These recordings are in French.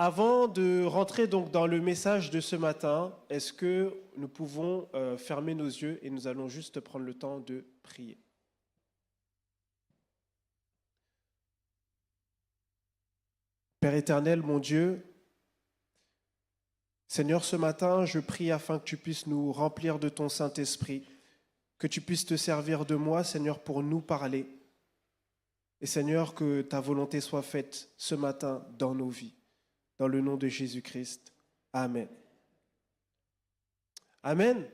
Avant de rentrer donc dans le message de ce matin, est-ce que nous pouvons fermer nos yeux et nous allons juste prendre le temps de prier. Père éternel, mon Dieu, Seigneur, ce matin, je prie afin que tu puisses nous remplir de ton Saint-Esprit, que tu puisses te servir de moi, Seigneur, pour nous parler. Et Seigneur, que ta volonté soit faite ce matin dans nos vies. Dans le nom de Jésus-Christ. Amen. Amen.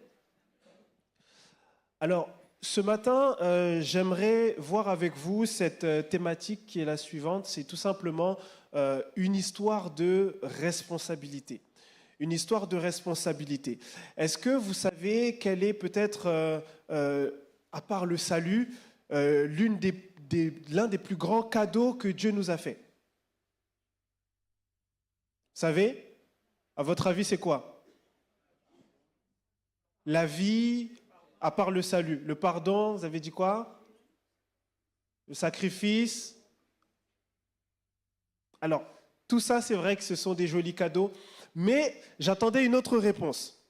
Alors, ce matin, j'aimerais voir avec vous cette thématique qui est la suivante. C'est tout simplement une histoire de responsabilité. Une histoire de responsabilité. Est-ce que vous savez quelle est peut-être, à part le salut, l'un des plus grands cadeaux que Dieu nous a fait? Vous savez, à votre avis, c'est quoi? La vie, à part le salut. Le pardon, vous avez dit quoi? Le sacrifice. Alors, tout ça, c'est vrai que ce sont des jolis cadeaux, mais j'attendais une autre réponse.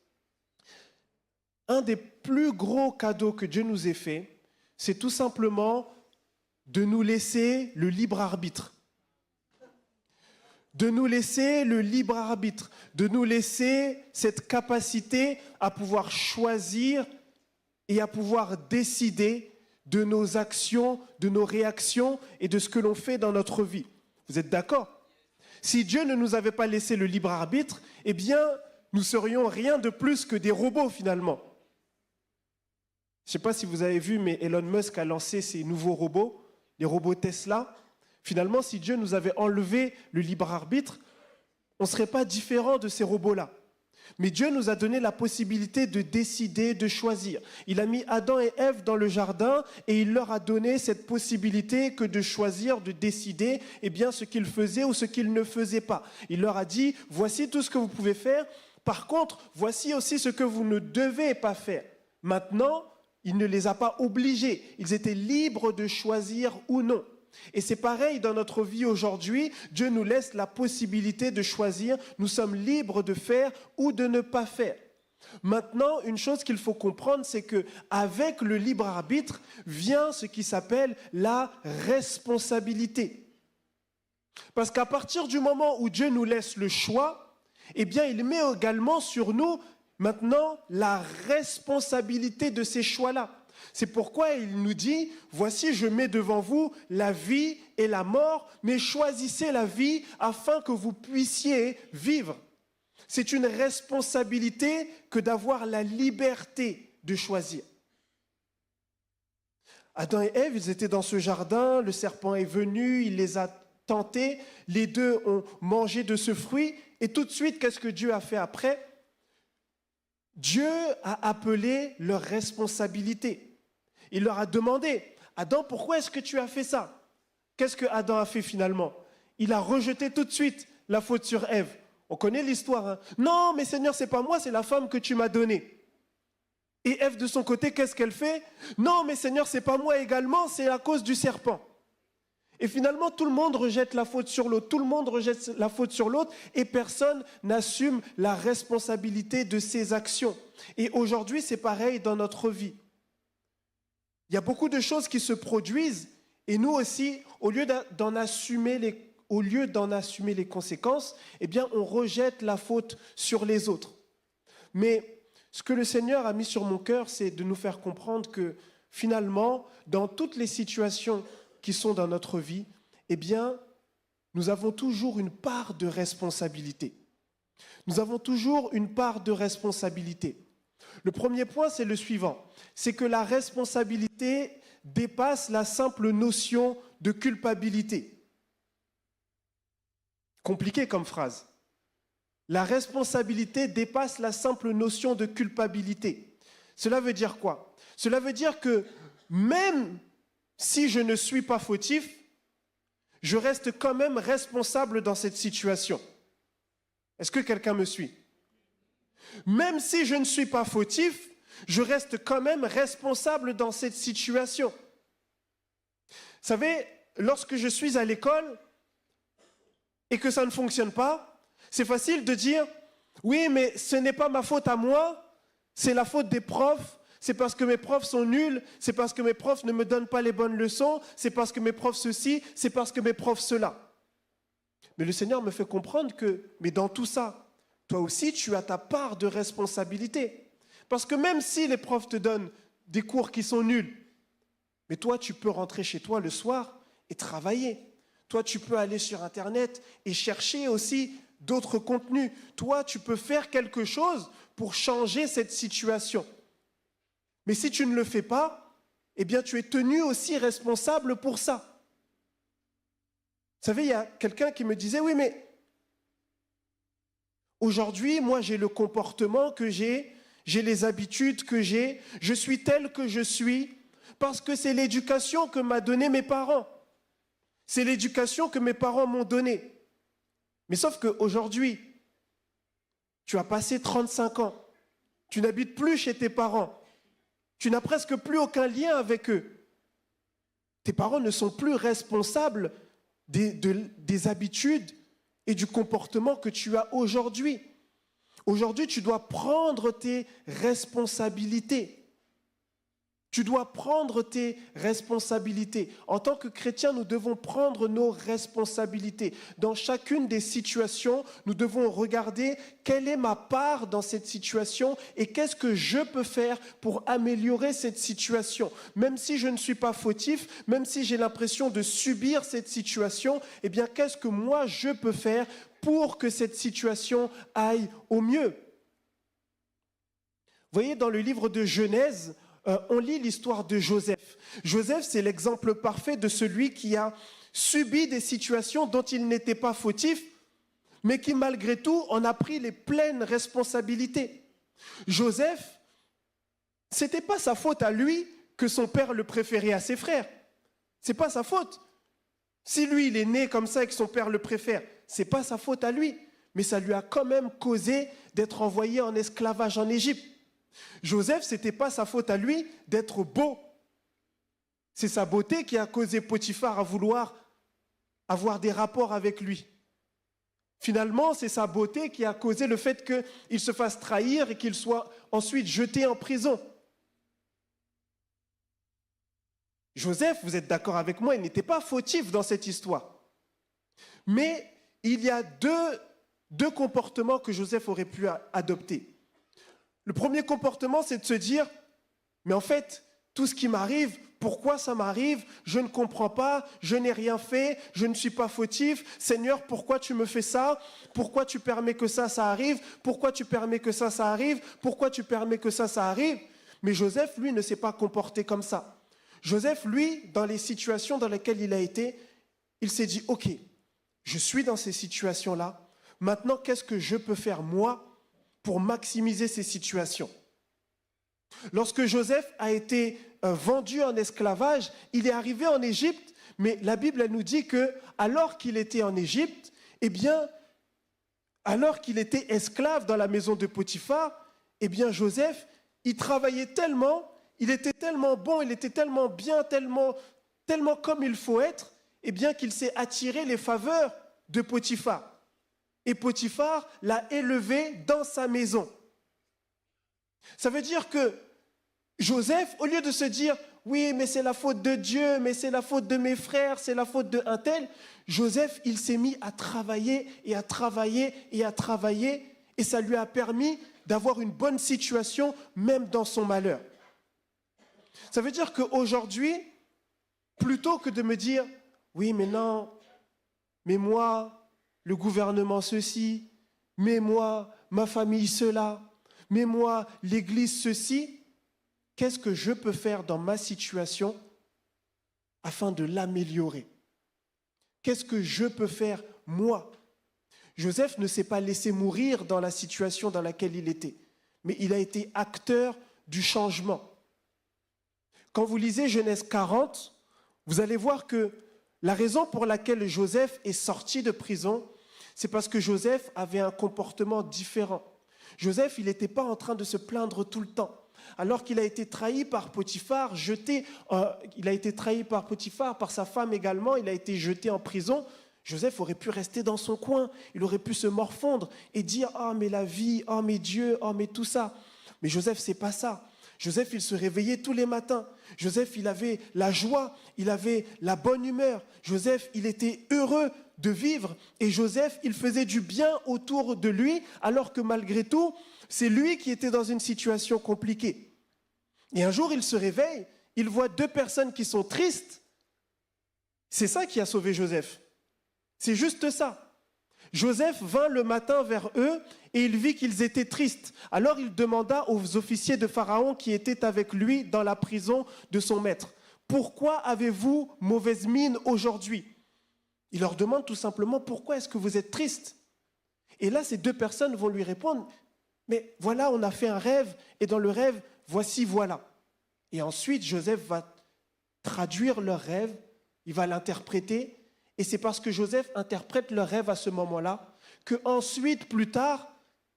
Un des plus gros cadeaux que Dieu nous ait fait, c'est tout simplement de nous laisser le libre arbitre. De nous laisser le libre arbitre, de nous laisser cette capacité à pouvoir choisir et à pouvoir décider de nos actions, de nos réactions et de ce que l'on fait dans notre vie. Vous êtes d'accord? Si Dieu ne nous avait pas laissé le libre arbitre, eh bien, nous serions rien de plus que des robots finalement. Je ne sais pas si vous avez vu, mais Elon Musk a lancé ses nouveaux robots, les robots Tesla. Finalement, si Dieu nous avait enlevé le libre arbitre, on ne serait pas différent de ces robots-là. Mais Dieu nous a donné la possibilité de décider, de choisir. Il a mis Adam et Ève dans le jardin et il leur a donné cette possibilité que de choisir, de décider ce qu'ils faisaient ou ce qu'ils ne faisaient pas. Il leur a dit, voici tout ce que vous pouvez faire. Par contre, voici aussi ce que vous ne devez pas faire. Maintenant, il ne les a pas obligés. Ils étaient libres de choisir ou non. Et c'est pareil dans notre vie aujourd'hui, Dieu nous laisse la possibilité de choisir, nous sommes libres de faire ou de ne pas faire. Maintenant, une chose qu'il faut comprendre, c'est qu'avec le libre arbitre vient ce qui s'appelle la responsabilité. Parce qu'à partir du moment où Dieu nous laisse le choix, eh bien il met également sur nous maintenant la responsabilité de ces choix-là. C'est pourquoi il nous dit, voici je mets devant vous la vie et la mort, mais choisissez la vie afin que vous puissiez vivre. C'est une responsabilité que d'avoir la liberté de choisir. Adam et Ève, ils étaient dans ce jardin, le serpent est venu, il les a tentés, les deux ont mangé de ce fruit, et tout de suite, qu'est-ce que Dieu a fait après? Dieu a appelé leur responsabilité. Il leur a demandé, Adam, pourquoi est-ce que tu as fait ça? Qu'est-ce que Adam a fait finalement? Il a rejeté tout de suite la faute sur Ève. On connaît l'histoire. Hein? Non, mais Seigneur, c'est pas moi, c'est la femme que tu m'as donnée. Et Ève de son côté, qu'est-ce qu'elle fait? Non, mais Seigneur, c'est pas moi également, c'est à cause du serpent. Et finalement, tout le monde rejette la faute sur l'autre. Tout le monde rejette la faute sur l'autre et personne n'assume la responsabilité de ses actions. Et aujourd'hui, c'est pareil dans notre vie. Il y a beaucoup de choses qui se produisent et nous aussi, au lieu d'en assumer les conséquences, eh bien, on rejette la faute sur les autres. Mais ce que le Seigneur a mis sur mon cœur, c'est de nous faire comprendre que finalement, dans toutes les situations qui sont dans notre vie, eh bien, nous avons toujours une part de responsabilité. Nous avons toujours une part de responsabilité. Le premier point, c'est le suivant. C'est que la responsabilité dépasse la simple notion de culpabilité. Compliqué comme phrase. La responsabilité dépasse la simple notion de culpabilité. Cela veut dire quoi? Cela veut dire que même si je ne suis pas fautif, je reste quand même responsable dans cette situation. Est-ce que quelqu'un me suit? Même si je ne suis pas fautif, je reste quand même responsable dans cette situation. Vous savez, lorsque je suis à l'école et que ça ne fonctionne pas, C'est facile de dire, oui, mais ce n'est pas ma faute à moi, c'est la faute des profs, c'est parce que mes profs sont nuls, c'est parce que mes profs ne me donnent pas les bonnes leçons, c'est parce que mes profs ceci, c'est parce que mes profs cela. Mais le Seigneur me fait comprendre que, mais dans tout ça, toi aussi, tu as ta part de responsabilité. Parce que même si les profs te donnent des cours qui sont nuls, mais toi, tu peux rentrer chez toi le soir et travailler. Toi, tu peux aller sur Internet et chercher aussi d'autres contenus. Toi, tu peux faire quelque chose pour changer cette situation. Mais si tu ne le fais pas, eh bien, tu es tenu aussi responsable pour ça. Vous savez, il y a quelqu'un qui me disait, oui, mais aujourd'hui, moi, j'ai le comportement que j'ai les habitudes que j'ai, je suis tel que je suis, parce que c'est l'éducation que m'ont donnée mes parents. C'est l'éducation que mes parents m'ont donnée. Mais sauf qu'aujourd'hui, tu as passé 35 ans, tu n'habites plus chez tes parents, tu n'as presque plus aucun lien avec eux. Tes parents ne sont plus responsables des habitudes et du comportement que tu as aujourd'hui. Aujourd'hui, tu dois prendre tes responsabilités. Tu dois prendre tes responsabilités. En tant que chrétiens, nous devons prendre nos responsabilités. Dans chacune des situations, nous devons regarder quelle est ma part dans cette situation et qu'est-ce que je peux faire pour améliorer cette situation. Même si je ne suis pas fautif, même si j'ai l'impression de subir cette situation, eh bien, qu'est-ce que moi je peux faire pour que cette situation aille au mieux? Vous voyez, dans le livre de Genèse, on lit l'histoire de Joseph. Joseph, c'est l'exemple parfait de celui qui a subi des situations dont il n'était pas fautif, mais qui malgré tout en a pris les pleines responsabilités. Joseph, ce n'était pas sa faute à lui que son père le préférait à ses frères. Ce n'est pas sa faute. Si lui, il est né comme ça et que son père le préfère, ce n'est pas sa faute à lui. Mais ça lui a quand même causé d'être envoyé en esclavage en Égypte. Joseph, ce n'était pas sa faute à lui d'être beau. C'est sa beauté qui a causé Potiphar à vouloir avoir des rapports avec lui. Finalement, c'est sa beauté qui a causé le fait qu'il se fasse trahir et qu'il soit ensuite jeté en prison. Joseph, vous êtes d'accord avec moi, il n'était pas fautif dans cette histoire. Mais il y a deux comportements que Joseph aurait pu adopter. Le premier comportement, c'est de se dire, mais en fait, tout ce qui m'arrive, pourquoi ça m'arrive? Je ne comprends pas, je n'ai rien fait, je ne suis pas fautif. Seigneur, pourquoi tu me fais ça? Pourquoi tu permets que ça arrive? Pourquoi tu permets que ça arrive? Pourquoi tu permets que ça arrive? Mais Joseph, lui, ne s'est pas comporté comme ça. Joseph, lui, dans les situations dans lesquelles il a été, il s'est dit, ok, je suis dans ces situations-là. Maintenant, qu'est-ce que je peux faire, moi, pour maximiser ces situations? Lorsque Joseph a été vendu en esclavage, il est arrivé en Égypte, mais la Bible elle nous dit que alors qu'il était en Égypte, eh bien, alors qu'il était esclave dans la maison de Potiphar, eh bien Joseph, il travaillait tellement, il était tellement bon, il était tellement bien, tellement comme il faut être, eh bien qu'il s'est attiré les faveurs de Potiphar. Et Potiphar l'a élevé dans sa maison. Ça veut dire que Joseph, au lieu de se dire « Oui, mais c'est la faute de Dieu, mais c'est la faute de mes frères, c'est la faute d'un tel », Joseph, il s'est mis à travailler et à travailler et à travailler et ça lui a permis d'avoir une bonne situation même dans son malheur. Ça veut dire qu'aujourd'hui, plutôt que de me dire « Oui, mais non, mais moi… » le gouvernement ceci, mais moi, ma famille cela, mais moi, l'église ceci, qu'est-ce que je peux faire dans ma situation afin de l'améliorer? Qu'est-ce que je peux faire moi? Joseph ne s'est pas laissé mourir dans la situation dans laquelle il était, mais il a été acteur du changement. Quand vous lisez Genèse 40, vous allez voir que la raison pour laquelle Joseph est sorti de prison, c'est parce que Joseph avait un comportement différent. Joseph, il n'était pas en train de se plaindre tout le temps. Alors qu'il a été trahi par Potiphar, il a été trahi par Potiphar, par sa femme également, il a été jeté en prison. Joseph aurait pu rester dans son coin, il aurait pu se morfondre et dire « Oh, mais la vie, oh, mais Dieu, oh, mais tout ça ». Mais Joseph, c'est pas ça. Joseph, il se réveillait tous les matins. Joseph, il avait la joie, il avait la bonne humeur. Joseph, il était heureux de vivre. Et Joseph, il faisait du bien autour de lui, alors que malgré tout, c'est lui qui était dans une situation compliquée. Et un jour, il se réveille, il voit deux personnes qui sont tristes. C'est ça qui a sauvé Joseph. C'est juste ça. Joseph vint le matin vers eux et il vit qu'ils étaient tristes. Alors il demanda aux officiers de Pharaon qui étaient avec lui dans la prison de son maître, « Pourquoi avez-vous mauvaise mine aujourd'hui ?» Il leur demande tout simplement « Pourquoi est-ce que vous êtes tristes ?» Et là, ces deux personnes vont lui répondre « Mais voilà, on a fait un rêve et dans le rêve, voici, voilà. » Et ensuite, Joseph va traduire leur rêve, il va l'interpréter. Et c'est parce que Joseph interprète leur rêve à ce moment-là qu'ensuite, plus tard,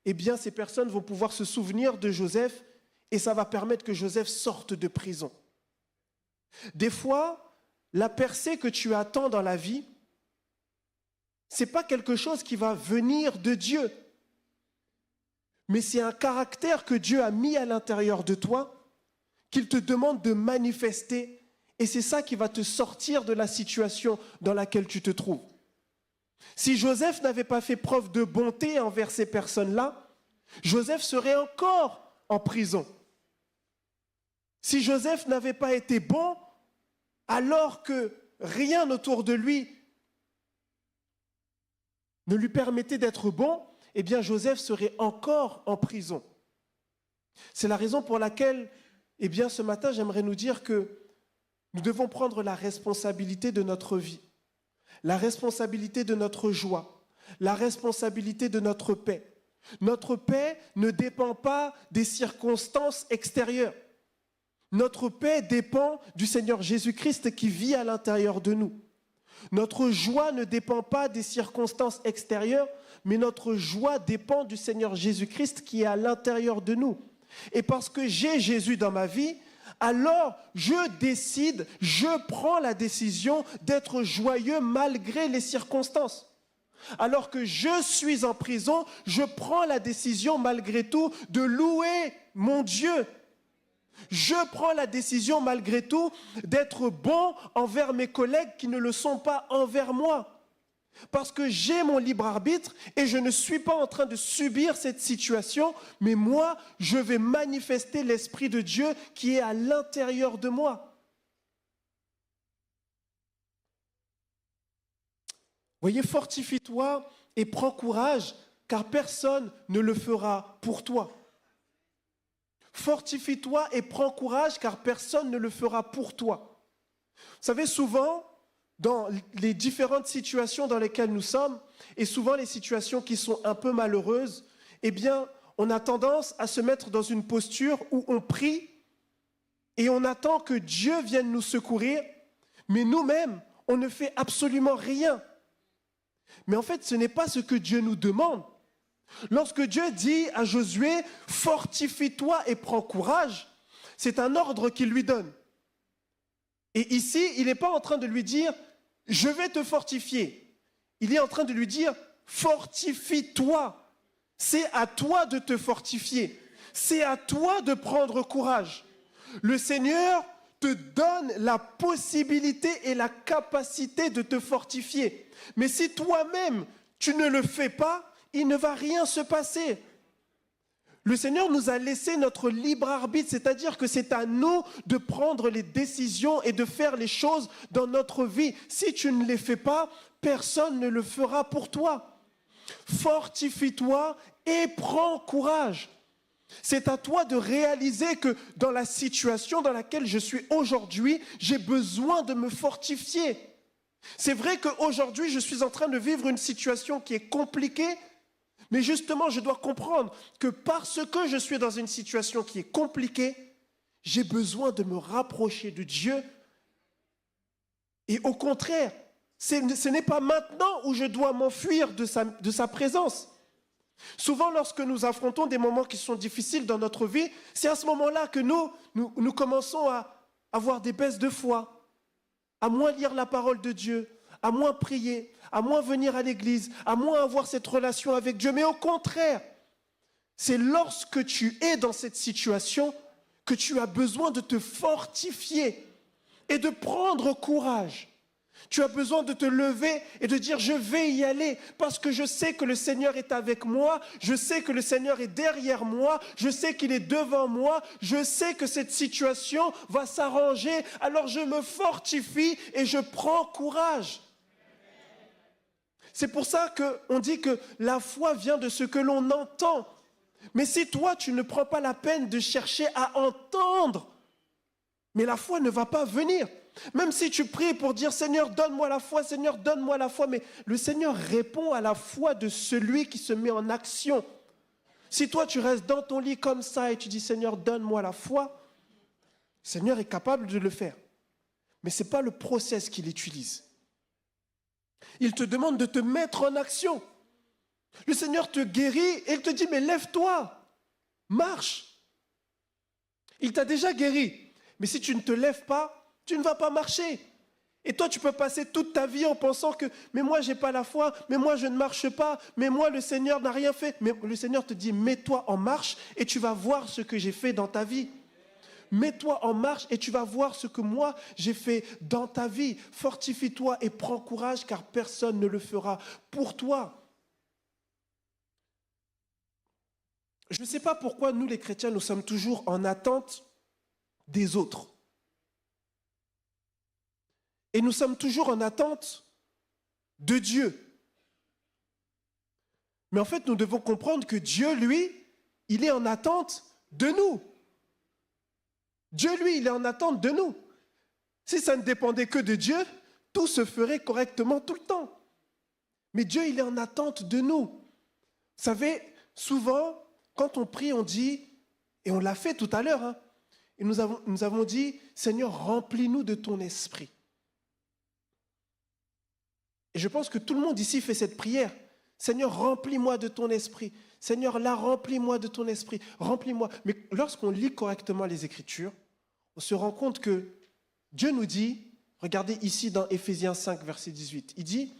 eh bien, ces personnes vont pouvoir se souvenir de Joseph et ça va permettre que Joseph sorte de prison. Des fois, la percée que tu attends dans la vie, ce n'est pas quelque chose qui va venir de Dieu, mais c'est un caractère que Dieu a mis à l'intérieur de toi, qu'il te demande de manifester. Et c'est ça qui va te sortir de la situation dans laquelle tu te trouves. Si Joseph n'avait pas fait preuve de bonté envers ces personnes-là, Joseph serait encore en prison. Si Joseph n'avait pas été bon, alors que rien autour de lui ne lui permettait d'être bon, eh bien Joseph serait encore en prison. C'est la raison pour laquelle, eh bien, ce matin, j'aimerais nous dire que nous devons prendre la responsabilité de notre vie, la responsabilité de notre joie, la responsabilité de notre paix. Notre paix ne dépend pas des circonstances extérieures. Notre paix dépend du Seigneur Jésus-Christ qui vit à l'intérieur de nous. Notre joie ne dépend pas des circonstances extérieures, mais notre joie dépend du Seigneur Jésus-Christ qui est à l'intérieur de nous. Et parce que j'ai Jésus dans ma vie, alors je prends la décision d'être joyeux malgré les circonstances. Alors que je suis en prison, je prends la décision malgré tout de louer mon Dieu. Je prends la décision malgré tout d'être bon envers mes collègues qui ne le sont pas envers moi. Parce que j'ai mon libre arbitre et je ne suis pas en train de subir cette situation, mais moi, je vais manifester l'Esprit de Dieu qui est à l'intérieur de moi. Voyez, fortifie-toi et prends courage, car personne ne le fera pour toi. Fortifie-toi et prends courage, car personne ne le fera pour toi. Vous savez, souvent, dans les différentes situations dans lesquelles nous sommes, et souvent les situations qui sont un peu malheureuses, eh bien, on a tendance à se mettre dans une posture où on prie et on attend que Dieu vienne nous secourir, mais nous-mêmes, on ne fait absolument rien. Mais en fait, ce n'est pas ce que Dieu nous demande. Lorsque Dieu dit à Josué, « Fortifie-toi et prends courage », c'est un ordre qu'il lui donne. Et ici, il n'est pas en train de lui dire « Je vais te fortifier ». Il est en train de lui dire « Fortifie-toi ». C'est à toi de te fortifier. C'est à toi de prendre courage. Le Seigneur te donne la possibilité et la capacité de te fortifier. Mais si toi-même, tu ne le fais pas, il ne va rien se passer. Le Seigneur nous a laissé notre libre arbitre, c'est-à-dire que c'est à nous de prendre les décisions et de faire les choses dans notre vie. Si tu ne les fais pas, personne ne le fera pour toi. Fortifie-toi et prends courage. C'est à toi de réaliser que dans la situation dans laquelle je suis aujourd'hui, j'ai besoin de me fortifier. C'est vrai qu'aujourd'hui, je suis en train de vivre une situation qui est compliquée, mais justement, je dois comprendre que parce que je suis dans une situation qui est compliquée, j'ai besoin de me rapprocher de Dieu. Et au contraire, ce n'est pas maintenant où je dois m'enfuir de sa présence. Souvent, lorsque nous affrontons des moments qui sont difficiles dans notre vie, c'est à ce moment-là que nous commençons à avoir des baisses de foi, à moins lire la parole de Dieu, à moins prier, à moins venir à l'église, à moins avoir cette relation avec Dieu. Mais au contraire, c'est lorsque tu es dans cette situation que tu as besoin de te fortifier et de prendre courage. Tu as besoin de te lever et de dire je vais y aller parce que je sais que le Seigneur est avec moi, je sais que le Seigneur est derrière moi, je sais qu'il est devant moi, je sais que cette situation va s'arranger, alors je me fortifie et je prends courage. C'est pour ça qu'on dit que la foi vient de ce que l'on entend. Mais si toi tu ne prends pas la peine de chercher à entendre, mais la foi ne va pas venir. Même si tu pries pour dire Seigneur, donne-moi la foi, Seigneur, donne-moi la foi, mais le Seigneur répond à la foi de celui qui se met en action. Si toi tu restes dans ton lit comme ça et tu dis Seigneur, donne-moi la foi, le Seigneur est capable de le faire. Mais ce n'est pas le process qu'il utilise. Il te demande de te mettre en action. Le Seigneur te guérit et il te dit mais lève-toi, marche. Il t'a déjà guéri, mais si tu ne te lèves pas, tu ne vas pas marcher. Et toi, tu peux passer toute ta vie en pensant que « mais moi, je n'ai pas la foi, mais moi, je ne marche pas, mais moi, le Seigneur n'a rien fait. » Mais le Seigneur te dit « mets-toi en marche et tu vas voir ce que j'ai fait dans ta vie. Mets-toi en marche et tu vas voir ce que moi, j'ai fait dans ta vie. Fortifie-toi et prends courage car personne ne le fera pour toi. » Je ne sais pas pourquoi nous, les chrétiens, nous sommes toujours en attente des autres. Et nous sommes toujours en attente de Dieu. Mais en fait, nous devons comprendre que Dieu, lui, il est en attente de nous. Dieu, lui, il est en attente de nous. Si ça ne dépendait que de Dieu, tout se ferait correctement tout le temps. Mais Dieu, il est en attente de nous. Vous savez, souvent, quand on prie, on dit, et on l'a fait tout à l'heure, hein, et nous avons dit, Seigneur, remplis-nous de ton esprit. Et je pense que tout le monde ici fait cette prière. Seigneur, remplis-moi de ton esprit. Seigneur, là, remplis-moi de ton esprit. Remplis-moi. Mais lorsqu'on lit correctement les Écritures, on se rend compte que Dieu nous dit, regardez ici dans Éphésiens 5, verset 18, il dit,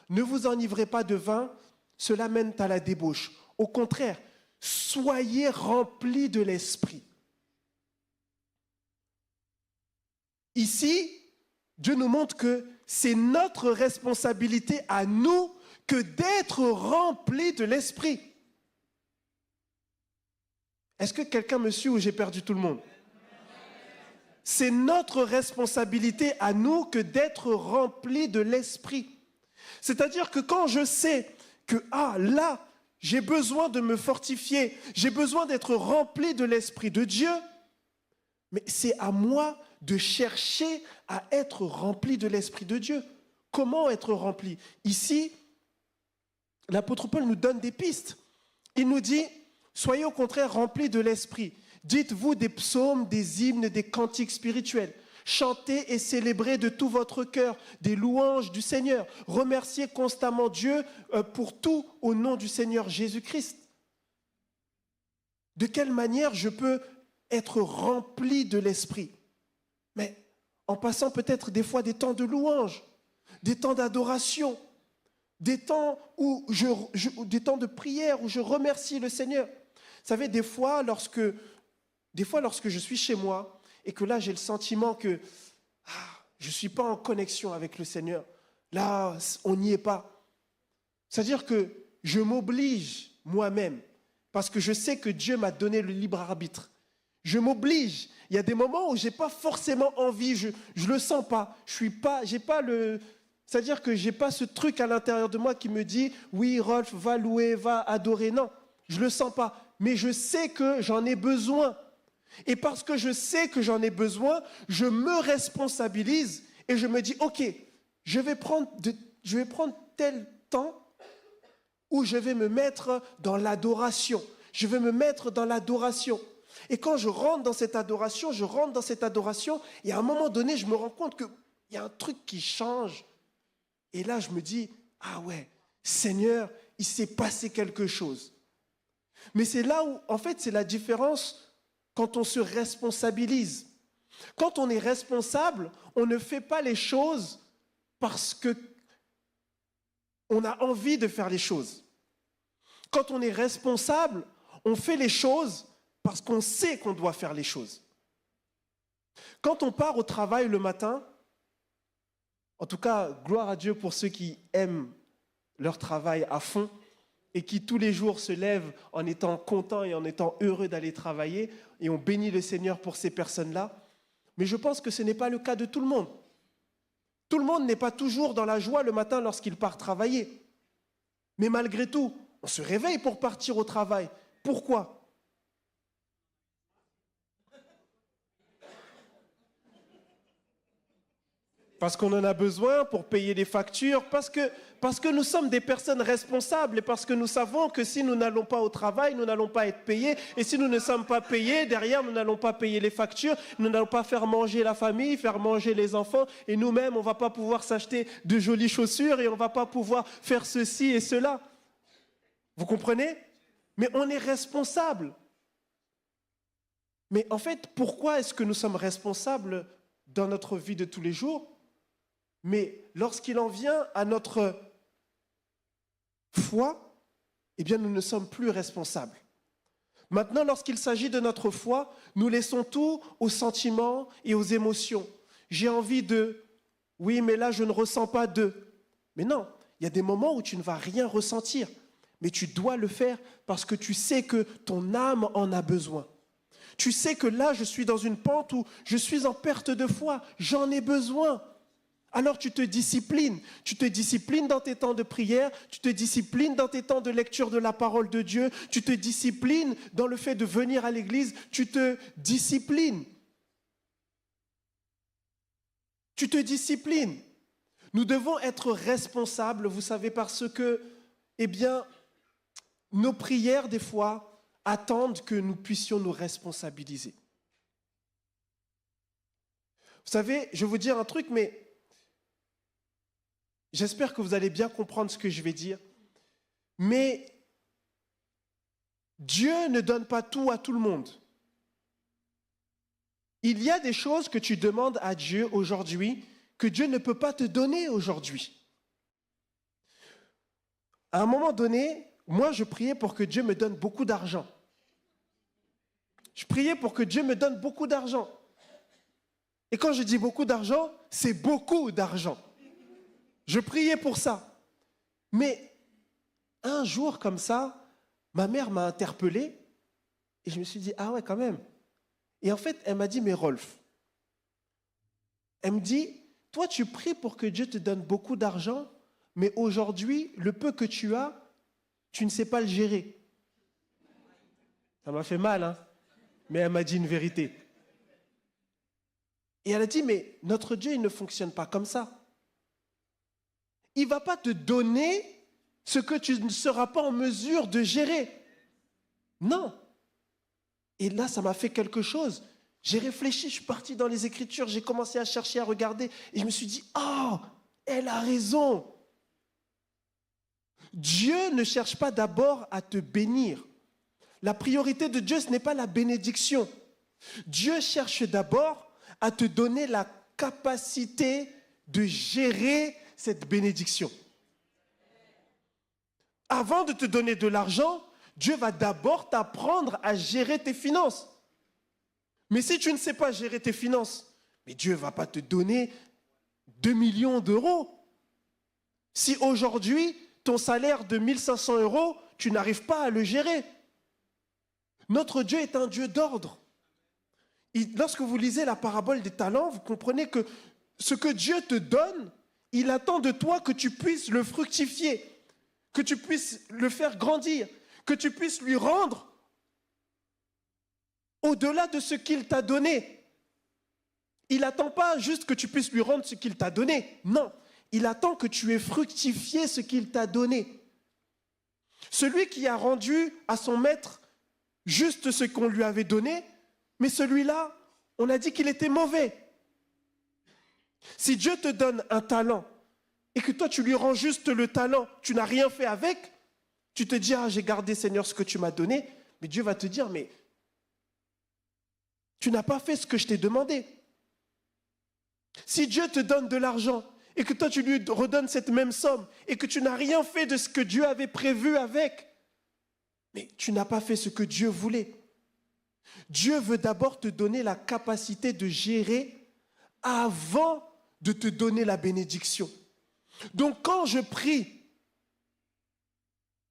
ne vous enivrez pas de vin, cela mène à la débauche. Au contraire, soyez remplis de l'esprit. Ici, Dieu nous montre que c'est notre responsabilité à nous que d'être remplis de l'esprit. Est-ce que quelqu'un me suit ou j'ai perdu tout le monde? C'est notre responsabilité à nous que d'être remplis de l'esprit. C'est-à-dire que quand je sais que, là, j'ai besoin de me fortifier, j'ai besoin d'être rempli de l'esprit de Dieu, mais c'est à moi de chercher à être rempli de l'Esprit de Dieu. Comment être rempli? Ici, l'apôtre Paul nous donne des pistes. Il nous dit, soyez au contraire remplis de l'Esprit. Dites-vous des psaumes, des hymnes, des cantiques spirituels. Chantez et célébrez de tout votre cœur des louanges du Seigneur. Remerciez constamment Dieu pour tout au nom du Seigneur Jésus-Christ. De quelle manière je peux être rempli de l'Esprit? Mais en passant peut-être des fois des temps de louange, des temps d'adoration, des temps des temps de prière où je remercie le Seigneur. Vous savez, des fois, lorsque je suis chez moi et que là, j'ai le sentiment que je ne suis pas en connexion avec le Seigneur, là, on n'y est pas. C'est-à-dire que je m'oblige moi-même parce que je sais que Dieu m'a donné le libre arbitre. Je m'oblige. Il y a des moments où je n'ai pas forcément envie, je ne le sens pas. C'est-à-dire que je n'ai pas ce truc à l'intérieur de moi qui me dit « Oui, Rolf, va louer, va adorer ». Non, je ne le sens pas. Mais je sais que j'en ai besoin. Et parce que je sais que j'en ai besoin, je me responsabilise et je me dis « Ok, je vais prendre tel temps où je vais me mettre dans l'adoration. Je vais me mettre dans l'adoration. » Et quand je rentre dans cette adoration, et à un moment donné, je me rends compte qu'il y a un truc qui change. Et là, je me dis, ah ouais, Seigneur, il s'est passé quelque chose. Mais c'est là où, en fait, c'est la différence quand on se responsabilise. Quand on est responsable, on ne fait pas les choses parce que On a envie de faire les choses. Quand on est responsable, on fait les choses parce qu'on sait qu'on doit faire les choses. Quand on part au travail le matin, en tout cas, gloire à Dieu pour ceux qui aiment leur travail à fond et qui tous les jours se lèvent en étant contents et en étant heureux d'aller travailler, et on bénit le Seigneur pour ces personnes-là. Mais je pense que ce n'est pas le cas de tout le monde. Tout le monde n'est pas toujours dans la joie le matin lorsqu'il part travailler. Mais malgré tout, on se réveille pour partir au travail. Pourquoi ? Parce qu'on en a besoin pour payer les factures, parce que nous sommes des personnes responsables et parce que nous savons que si nous n'allons pas au travail, nous n'allons pas être payés. Et si nous ne sommes pas payés, derrière, nous n'allons pas payer les factures, nous n'allons pas faire manger la famille, faire manger les enfants. Et nous-mêmes, on ne va pas pouvoir s'acheter de jolies chaussures et on ne va pas pouvoir faire ceci et cela. Vous comprenez ? Mais on est responsable. Mais en fait, pourquoi est-ce que nous sommes responsables dans notre vie de tous les jours ? Mais lorsqu'il en vient à notre foi, eh bien, nous ne sommes plus responsables. Maintenant, lorsqu'il s'agit de notre foi, nous laissons tout aux sentiments et aux émotions. J'ai envie de, oui, mais là, je ne ressens pas de. Mais non, il y a des moments où tu ne vas rien ressentir, mais tu dois le faire parce que tu sais que ton âme en a besoin. Tu sais que là, je suis dans une pente où je suis en perte de foi, j'en ai besoin. Alors tu te disciplines dans tes temps de prière, tu te disciplines dans tes temps de lecture de la parole de Dieu, tu te disciplines dans le fait de venir à l'église, tu te disciplines. Tu te disciplines. Nous devons être responsables, vous savez, parce que, eh bien, nos prières, des fois, attendent que nous puissions nous responsabiliser. Vous savez, je vais vous dire un truc, mais j'espère que vous allez bien comprendre ce que je vais dire. Mais Dieu ne donne pas tout à tout le monde. Il y a des choses que tu demandes à Dieu aujourd'hui que Dieu ne peut pas te donner aujourd'hui. À un moment donné, moi, je priais pour que Dieu me donne beaucoup d'argent. Je priais pour que Dieu me donne beaucoup d'argent. Et quand je dis beaucoup d'argent, c'est beaucoup d'argent. Je priais pour ça. Mais un jour comme ça, ma mère m'a interpellé et je me suis dit, ah ouais, quand même. Et en fait, elle m'a dit, mais Rolf, elle me dit, toi tu pries pour que Dieu te donne beaucoup d'argent, mais aujourd'hui, le peu que tu as, tu ne sais pas le gérer. Ça m'a fait mal, hein, mais elle m'a dit une vérité. Et elle a dit, mais notre Dieu, il ne fonctionne pas comme ça. Il ne va pas te donner ce que tu ne seras pas en mesure de gérer. Non. Et là, ça m'a fait quelque chose. J'ai réfléchi, je suis parti dans les Écritures, j'ai commencé à chercher, à regarder, et je me suis dit, oh, elle a raison. Dieu ne cherche pas d'abord à te bénir. La priorité de Dieu, ce n'est pas la bénédiction. Dieu cherche d'abord à te donner la capacité de gérer cette bénédiction. Avant de te donner de l'argent, Dieu va d'abord t'apprendre à gérer tes finances. Mais si tu ne sais pas gérer tes finances, mais Dieu ne va pas te donner 2 millions d'euros. Si aujourd'hui, ton salaire de 1 500 €, tu n'arrives pas à le gérer. Notre Dieu est un Dieu d'ordre. Lorsque vous lisez la parabole des talents, vous comprenez que ce que Dieu te donne, il attend de toi que tu puisses le fructifier, que tu puisses le faire grandir, que tu puisses lui rendre au-delà de ce qu'il t'a donné. Il n'attend pas juste que tu puisses lui rendre ce qu'il t'a donné. Non, il attend que tu aies fructifié ce qu'il t'a donné. Celui qui a rendu à son maître juste ce qu'on lui avait donné, mais celui-là, on a dit qu'il était mauvais. Si Dieu te donne un talent et que toi tu lui rends juste le talent, tu n'as rien fait avec, tu te dis, ah, j'ai gardé Seigneur ce que tu m'as donné, mais Dieu va te dire, mais tu n'as pas fait ce que je t'ai demandé. Si Dieu te donne de l'argent et que toi tu lui redonnes cette même somme et que tu n'as rien fait de ce que Dieu avait prévu avec, mais tu n'as pas fait ce que Dieu voulait. Dieu veut d'abord te donner la capacité de gérer avant de te donner la bénédiction. Donc quand je prie,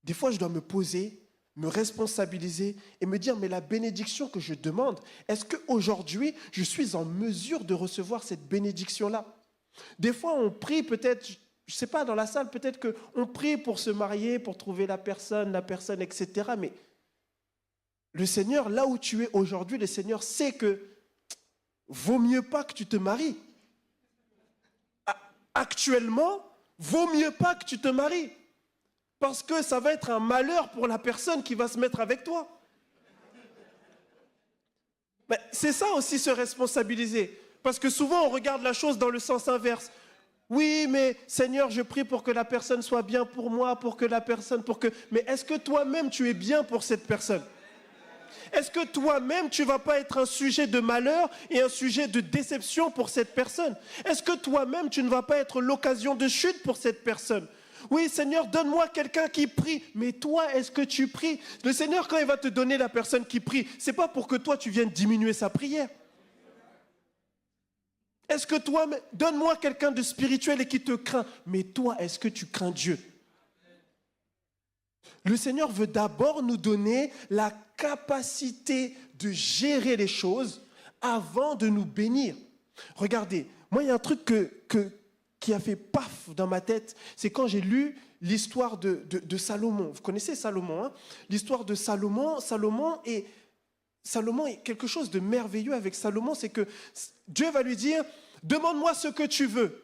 des fois je dois me poser, me responsabiliser et me dire, mais la bénédiction que je demande, est-ce qu'aujourd'hui je suis en mesure de recevoir cette bénédiction-là? Des fois on prie peut-être, je ne sais pas, dans la salle, peut-être qu'on prie pour se marier, pour trouver la personne, etc. Mais le Seigneur, là où tu es aujourd'hui, le Seigneur sait que vaut mieux pas que tu te maries. Actuellement, vaut mieux pas que tu te maries. Parce que ça va être un malheur pour la personne qui va se mettre avec toi. Mais c'est ça aussi, se responsabiliser. Parce que souvent, on regarde la chose dans le sens inverse. Oui, mais Seigneur, je prie pour que la personne soit bien pour moi, Mais est-ce que toi-même, tu es bien pour cette personne? Est-ce que toi-même, tu ne vas pas être un sujet de malheur et un sujet de déception pour cette personne? Est-ce que toi-même, tu ne vas pas être l'occasion de chute pour cette personne? Oui, Seigneur, donne-moi quelqu'un qui prie. Mais toi, est-ce que tu pries? Le Seigneur, quand il va te donner la personne qui prie, ce n'est pas pour que toi, tu viennes diminuer sa prière. Est-ce que toi, donne-moi quelqu'un de spirituel et qui te craint. Mais toi, est-ce que tu crains Dieu? Le Seigneur veut d'abord nous donner la capacité de gérer les choses avant de nous bénir. Regardez, moi, il y a un truc qui a fait paf dans ma tête, c'est quand j'ai lu l'histoire de Salomon. Vous connaissez Salomon, hein? L'histoire de Salomon. Salomon est quelque chose de merveilleux avec Salomon, c'est que Dieu va lui dire, demande-moi ce que tu veux.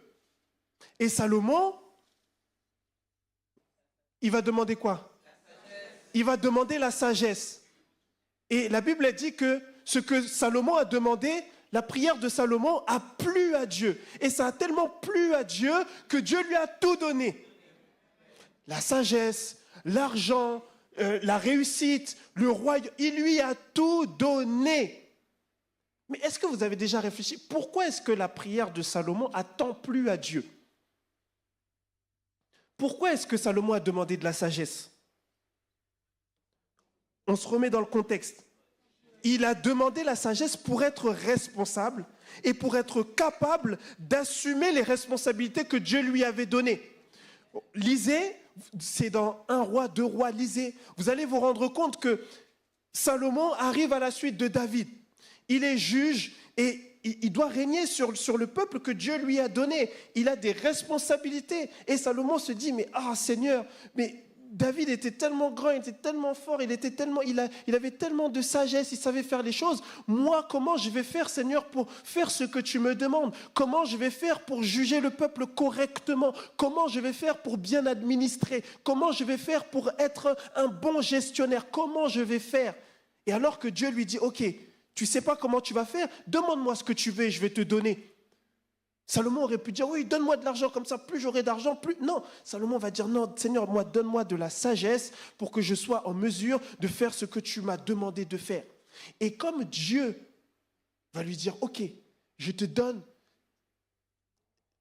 Et Salomon, il va demander quoi? Il va demander la sagesse. Et la Bible a dit que ce que Salomon a demandé, la prière de Salomon a plu à Dieu. Et ça a tellement plu à Dieu que Dieu lui a tout donné. La sagesse, l'argent, la réussite, le royaume, il lui a tout donné. Mais est-ce que vous avez déjà réfléchi? Pourquoi est-ce que la prière de Salomon a tant plu à Dieu? Pourquoi est-ce que Salomon a demandé de la sagesse? On se remet dans le contexte. Il a demandé la sagesse pour être responsable et pour être capable d'assumer les responsabilités que Dieu lui avait données. Lisez, c'est dans 1 roi, 2 rois, lisez. Vous allez vous rendre compte que Salomon arrive à la suite de David. Il est juge et il doit régner sur le peuple que Dieu lui a donné. Il a des responsabilités. Et Salomon se dit, mais Seigneur, mais David était tellement grand, il était tellement fort, il avait tellement de sagesse, il savait faire les choses. Moi, comment je vais faire, Seigneur, pour faire ce que tu me demandes? Comment je vais faire pour juger le peuple correctement? Comment je vais faire pour bien administrer? Comment je vais faire pour être un bon gestionnaire? Comment je vais faire? Et alors que Dieu lui dit, ok, tu ne sais pas comment tu vas faire? Demande-moi ce que tu veux et je vais te donner. Salomon aurait pu dire, oui, donne-moi de l'argent, comme ça, plus j'aurai d'argent, plus... Non, Salomon va dire, non, Seigneur, moi, donne-moi de la sagesse pour que je sois en mesure de faire ce que tu m'as demandé de faire. Et comme Dieu va lui dire, ok, je te donne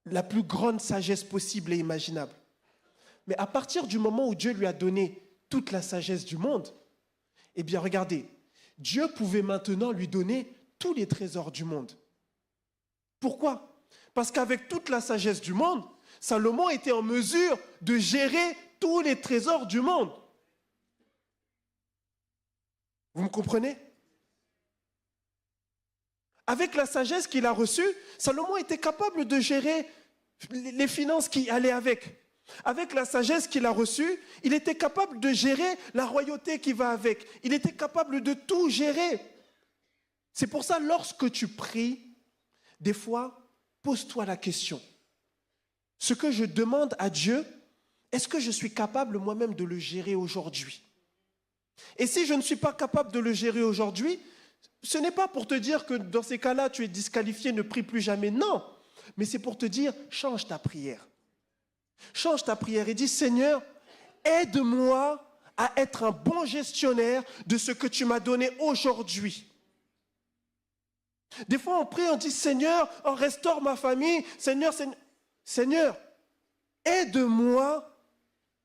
la plus grande sagesse possible et imaginable. Mais à partir du moment où Dieu lui a donné toute la sagesse du monde, eh bien, regardez, Dieu pouvait maintenant lui donner tous les trésors du monde. Pourquoi ? Parce qu'avec toute la sagesse du monde, Salomon était en mesure de gérer tous les trésors du monde. Vous me comprenez? Avec la sagesse qu'il a reçue, Salomon était capable de gérer les finances qui allaient avec. Avec la sagesse qu'il a reçue, il était capable de gérer la royauté qui va avec. Il était capable de tout gérer. C'est pour ça, lorsque tu pries, des fois, pose-toi la question. Ce que je demande à Dieu, est-ce que je suis capable moi-même de le gérer aujourd'hui? Et si je ne suis pas capable de le gérer aujourd'hui, ce n'est pas pour te dire que dans ces cas-là, tu es disqualifié, ne prie plus jamais. Non, mais c'est pour te dire, change ta prière. Change ta prière et dis, Seigneur, aide-moi à être un bon gestionnaire de ce que tu m'as donné aujourd'hui. Des fois, on prie, on dit, Seigneur, restaure ma famille. Seigneur, Seigneur, aide-moi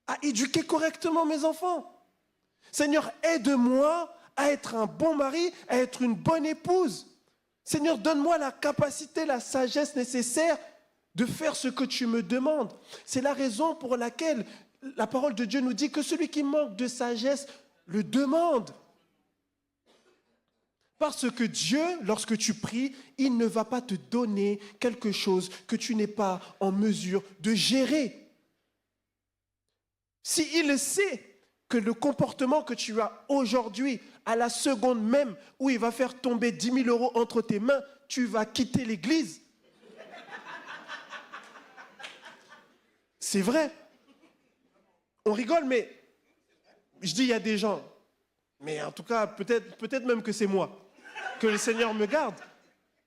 à éduquer correctement mes enfants. Seigneur, aide-moi à être un bon mari, à être une bonne épouse. Seigneur, donne-moi la capacité, la sagesse nécessaire de faire ce que tu me demandes. C'est la raison pour laquelle la parole de Dieu nous dit que celui qui manque de sagesse le demande. Parce que Dieu, lorsque tu pries, il ne va pas te donner quelque chose que tu n'es pas en mesure de gérer. S'il sait que le comportement que tu as aujourd'hui, à la seconde même où il va faire tomber 10 000 euros entre tes mains, tu vas quitter l'église. C'est vrai. On rigole, mais je dis il y a des gens. Mais en tout cas, peut-être même que c'est moi. Que le Seigneur me garde.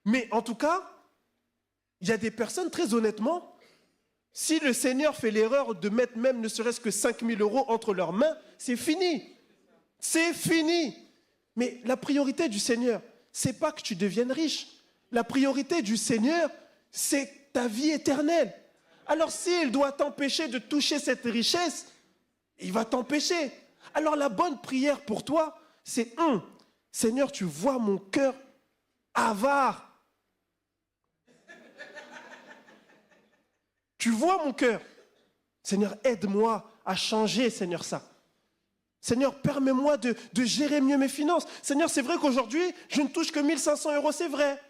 Mais en tout cas, il y a des personnes, très honnêtement, si le Seigneur fait l'erreur de mettre même ne serait-ce que 5 000 euros entre leurs mains, c'est fini. C'est fini. Mais la priorité du Seigneur, c'est pas que tu deviennes riche. La priorité du Seigneur, c'est ta vie éternelle. Alors s'il doit t'empêcher de toucher cette richesse, il va t'empêcher. Alors la bonne prière pour toi, c'est Seigneur, tu vois mon cœur avare. Tu vois mon cœur. Seigneur, aide-moi à changer, Seigneur, ça. Seigneur, permets-moi de gérer mieux mes finances. Seigneur, c'est vrai qu'aujourd'hui, je ne touche que 1 500 euros, c'est vrai.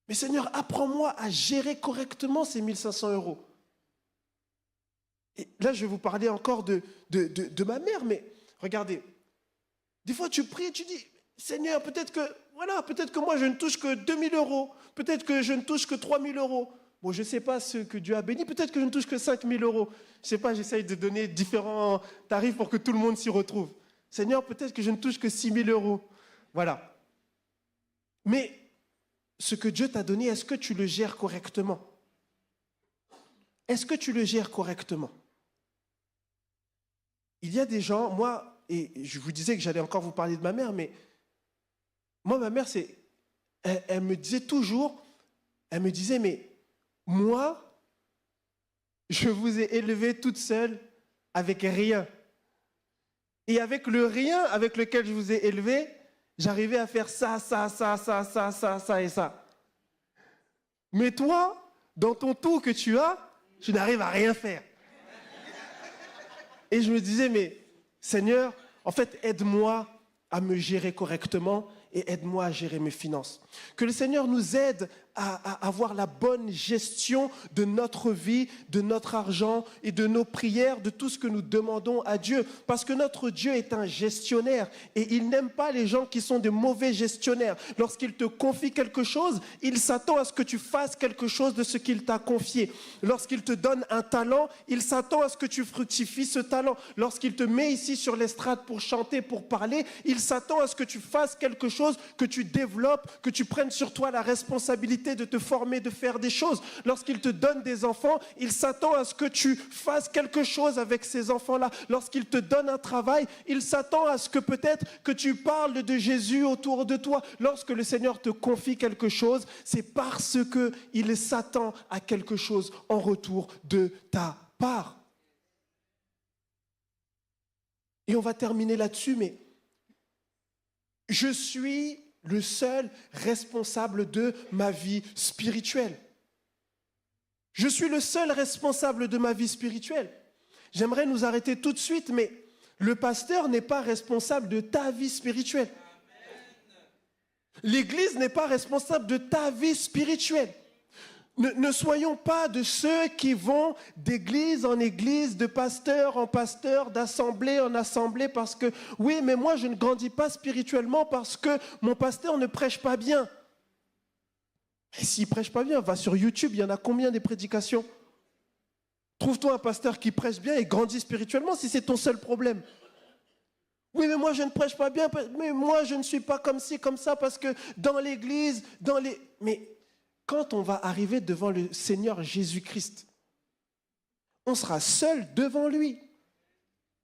Mais Seigneur, apprends-moi à gérer correctement ces 1 500 euros. Et là, je vais vous parler encore de ma mère, mais regardez, des fois tu pries et tu dis, Seigneur, peut-être que moi je ne touche que 2 000 euros, peut-être que je ne touche que 3 000 euros. Bon, je ne sais pas ce que Dieu a béni, peut-être que je ne touche que 5 000 euros. Je ne sais pas, j'essaye de donner différents tarifs pour que tout le monde s'y retrouve. Seigneur, peut-être que je ne touche que 6 000 euros. Voilà. Mais ce que Dieu t'a donné, est-ce que tu le gères correctement? Est-ce que tu le gères correctement? Il y a des gens, moi, et je vous disais que j'allais encore vous parler de ma mère, mais moi, ma mère, elle me disait toujours, mais moi, je vous ai élevé toute seule avec rien. Et avec le rien avec lequel je vous ai élevé, j'arrivais à faire ça et ça. Mais toi, dans ton tout que tu as, tu n'arrives à rien faire. Et je me disais, mais Seigneur, en fait, aide-moi à me gérer correctement et aide-moi à gérer mes finances. Que le Seigneur nous aide à avoir la bonne gestion de notre vie, de notre argent et de nos prières, de tout ce que nous demandons à Dieu. Parce que notre Dieu est un gestionnaire et il n'aime pas les gens qui sont de mauvais gestionnaires. Lorsqu'il te confie quelque chose, il s'attend à ce que tu fasses quelque chose de ce qu'il t'a confié. Lorsqu'il te donne un talent, il s'attend à ce que tu fructifies ce talent. Lorsqu'il te met ici sur l'estrade pour chanter, pour parler, il s'attend à ce que tu fasses quelque chose, que tu développes, que tu prennes sur toi la responsabilité de te former, de faire des choses. Lorsqu'il te donne des enfants, il s'attend à ce que tu fasses quelque chose avec ces enfants-là. Lorsqu'il te donne un travail, il s'attend à ce que peut-être que tu parles de Jésus autour de toi. Lorsque le Seigneur te confie quelque chose, c'est parce qu'il s'attend à quelque chose en retour de ta part. Et on va terminer là-dessus, mais je suis le seul responsable de ma vie spirituelle. Je suis le seul responsable de ma vie spirituelle. J'aimerais nous arrêter tout de suite, mais le pasteur n'est pas responsable de ta vie spirituelle. L'Église n'est pas responsable de ta vie spirituelle. Ne soyons pas de ceux qui vont d'église en église, de pasteur en pasteur, d'assemblée en assemblée, parce que, oui, mais moi je ne grandis pas spirituellement parce que mon pasteur ne prêche pas bien. Et s'il ne prêche pas bien, va sur YouTube, il y en a combien des prédications? Trouve-toi un pasteur qui prêche bien et grandit spirituellement si c'est ton seul problème. Oui, mais moi je ne prêche pas bien, mais moi je ne suis pas comme ci, comme ça, parce que dans l'église, Mais quand on va arriver devant le Seigneur Jésus-Christ, on sera seul devant lui.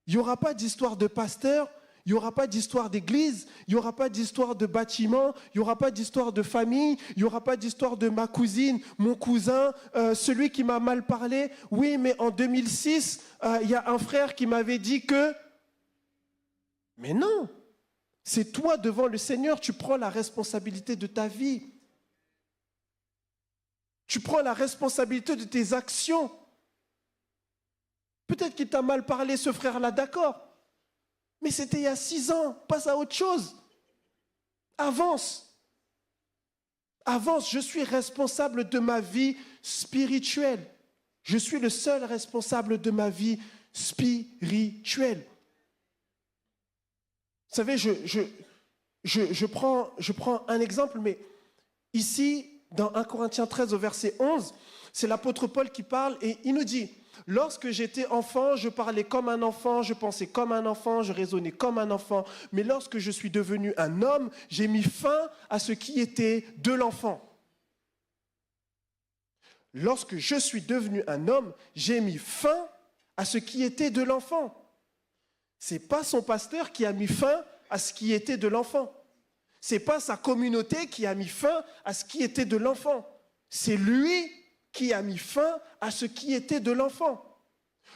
Il n'y aura pas d'histoire de pasteur, il n'y aura pas d'histoire d'église, il n'y aura pas d'histoire de bâtiment, il n'y aura pas d'histoire de famille, il n'y aura pas d'histoire de ma cousine, mon cousin, celui qui m'a mal parlé. Oui, mais en 2006, il y a un frère qui m'avait dit que... Mais non, c'est toi devant le Seigneur, tu prends la responsabilité de ta vie. Tu prends la responsabilité de tes actions. Peut-être qu'il t'a mal parlé, ce frère-là, d'accord. Mais c'était il y a 6 ans, passe à autre chose. Avance. Avance, je suis responsable de ma vie spirituelle. Je suis le seul responsable de ma vie spirituelle. Vous savez, je prends un exemple, mais ici, dans 1 Corinthiens 13 au verset 11, c'est l'apôtre Paul qui parle et il nous dit « Lorsque j'étais enfant, je parlais comme un enfant, je pensais comme un enfant, je raisonnais comme un enfant. Mais lorsque je suis devenu un homme, j'ai mis fin à ce qui était de l'enfant. » Lorsque je suis devenu un homme, j'ai mis fin à ce qui était de l'enfant. Ce n'est pas son pasteur qui a mis fin à ce qui était de l'enfant. Ce n'est pas sa communauté qui a mis fin à ce qui était de l'enfant. C'est lui qui a mis fin à ce qui était de l'enfant.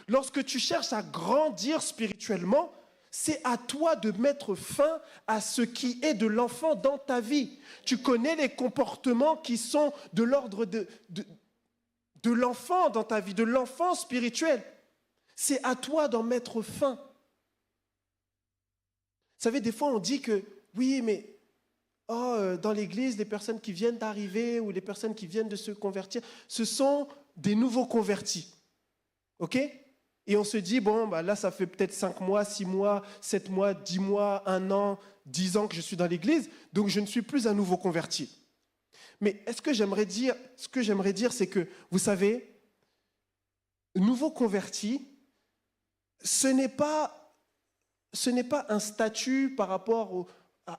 Lorsque tu cherches à grandir spirituellement, c'est à toi de mettre fin à ce qui est de l'enfant dans ta vie. Tu connais les comportements qui sont de l'ordre de l'enfant dans ta vie, de l'enfant spirituel. C'est à toi d'en mettre fin. Vous savez, des fois, on dit que, oui, mais dans l'église, les personnes qui viennent d'arriver ou les personnes qui viennent de se convertir, ce sont des nouveaux convertis. OK ? Et on se dit, bon, bah là, ça fait peut-être 5 mois, 6 mois, 7 mois, 10 mois, 1 an, 10 ans que je suis dans l'église, donc je ne suis plus un nouveau converti. Mais ce que j'aimerais dire, c'est que, vous savez, nouveau converti, ce n'est pas un statut par rapport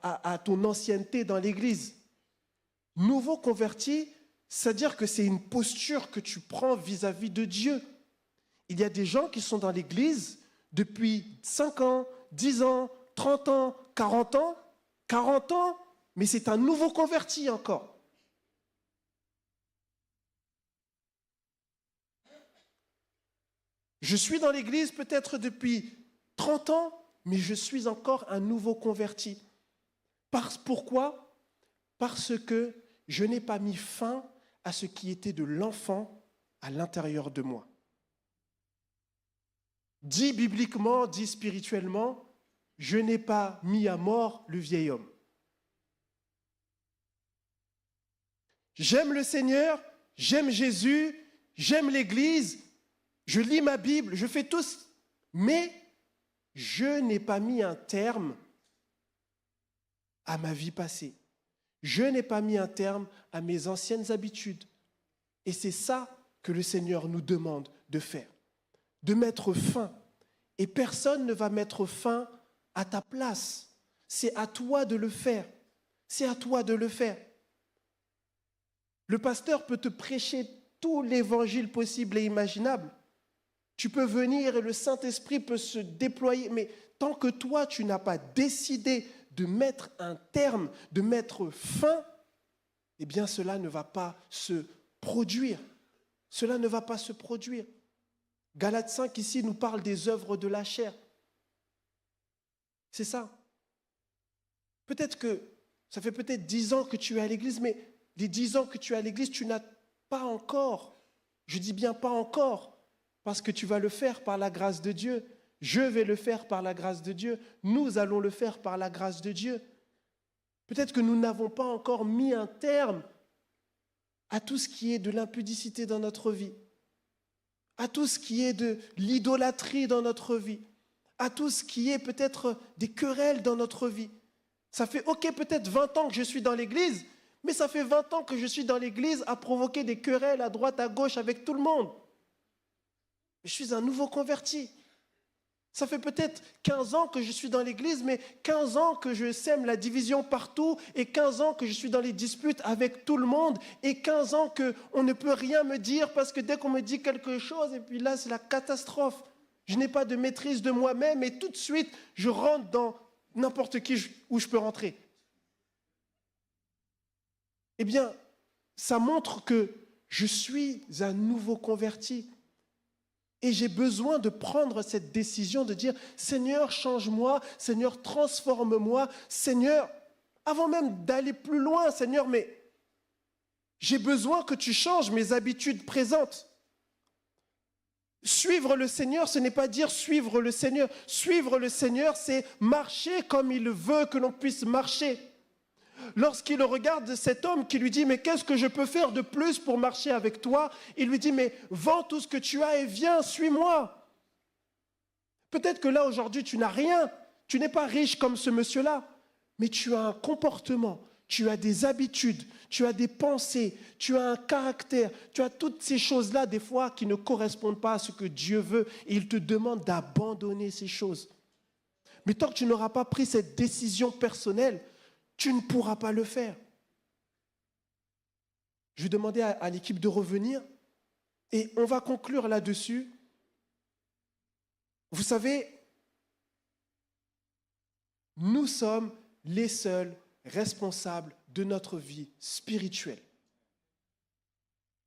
à ton ancienneté dans l'église. Nouveau converti, c'est-à-dire que c'est une posture que tu prends vis-à-vis de Dieu. Il y a des gens qui sont dans l'église depuis 5 ans, 10 ans, 30 ans, 40 ans, mais c'est un nouveau converti encore. Je suis dans l'église peut-être depuis 30 ans, mais je suis encore un nouveau converti. Pourquoi ? Parce que je n'ai pas mis fin à ce qui était de l'enfant à l'intérieur de moi. Dit bibliquement, dit spirituellement, je n'ai pas mis à mort le vieil homme. J'aime le Seigneur, j'aime Jésus, j'aime l'Église, je lis ma Bible, je fais tout, mais je n'ai pas mis un terme à ma vie passée. Je n'ai pas mis un terme à mes anciennes habitudes. Et c'est ça que le Seigneur nous demande de faire, de mettre fin. Et personne ne va mettre fin à ta place. C'est à toi de le faire. C'est à toi de le faire. Le pasteur peut te prêcher tout l'évangile possible et imaginable. Tu peux venir et le Saint-Esprit peut se déployer, mais tant que toi, tu n'as pas décidé de mettre un terme, de mettre fin, eh bien cela ne va pas se produire. Cela ne va pas se produire. Galates 5 ici nous parle des œuvres de la chair. C'est ça. Peut-être que ça fait peut-être 10 ans que tu es à l'église, mais les 10 ans que tu es à l'église, tu n'as pas encore, je dis bien pas encore, parce que tu vas le faire par la grâce de Dieu. Je vais le faire par la grâce de Dieu. Nous allons le faire par la grâce de Dieu. Peut-être que nous n'avons pas encore mis un terme à tout ce qui est de l'impudicité dans notre vie, à tout ce qui est de l'idolâtrie dans notre vie, à tout ce qui est peut-être des querelles dans notre vie. Ça fait, ok, peut-être 20 ans que je suis dans l'église, mais ça fait 20 ans que je suis dans l'église à provoquer des querelles à droite, à gauche avec tout le monde. Je suis un nouveau converti. Ça fait peut-être 15 ans que je suis dans l'église, mais 15 ans que je sème la division partout, et 15 ans que je suis dans les disputes avec tout le monde, et 15 ans qu'on ne peut rien me dire parce que dès qu'on me dit quelque chose, et puis là, c'est la catastrophe. Je n'ai pas de maîtrise de moi-même, et tout de suite, je rentre n'importe qui où je peux rentrer. Eh bien, ça montre que je suis un nouveau converti. Et j'ai besoin de prendre cette décision de dire, Seigneur, change-moi, Seigneur, transforme-moi, Seigneur, avant même d'aller plus loin, Seigneur, mais j'ai besoin que tu changes mes habitudes présentes. Suivre le Seigneur, ce n'est pas dire suivre le Seigneur. Suivre le Seigneur, c'est marcher comme il veut que l'on puisse marcher. Lorsqu'il regarde cet homme qui lui dit « Mais qu'est-ce que je peux faire de plus pour marcher avec toi ?» Il lui dit « Mais vends tout ce que tu as et viens, suis-moi. » Peut-être que là, aujourd'hui, tu n'as rien. Tu n'es pas riche comme ce monsieur-là. Mais tu as un comportement, tu as des habitudes, tu as des pensées, tu as un caractère, tu as toutes ces choses-là, des fois, qui ne correspondent pas à ce que Dieu veut. Et il te demande d'abandonner ces choses. Mais tant que tu n'auras pas pris cette décision personnelle, tu ne pourras pas le faire. Je vais demander à l'équipe de revenir et on va conclure là-dessus. Vous savez, nous sommes les seuls responsables de notre vie spirituelle.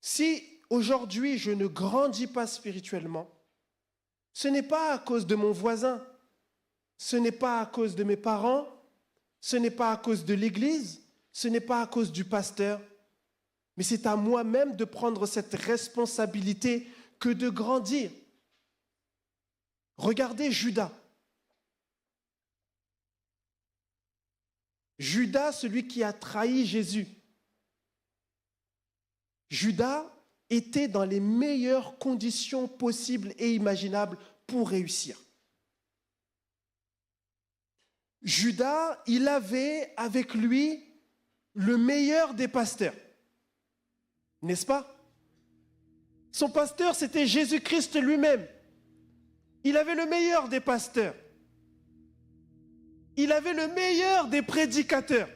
Si aujourd'hui je ne grandis pas spirituellement, ce n'est pas à cause de mon voisin, ce n'est pas à cause de mes parents, ce n'est pas à cause de l'Église, ce n'est pas à cause du pasteur, mais c'est à moi-même de prendre cette responsabilité que de grandir. Regardez Judas. Judas, celui qui a trahi Jésus. Judas était dans les meilleures conditions possibles et imaginables pour réussir. Judas, il avait avec lui le meilleur des pasteurs, n'est-ce pas? Son pasteur, c'était Jésus-Christ lui-même. Il avait le meilleur des pasteurs. Il avait le meilleur des prédicateurs.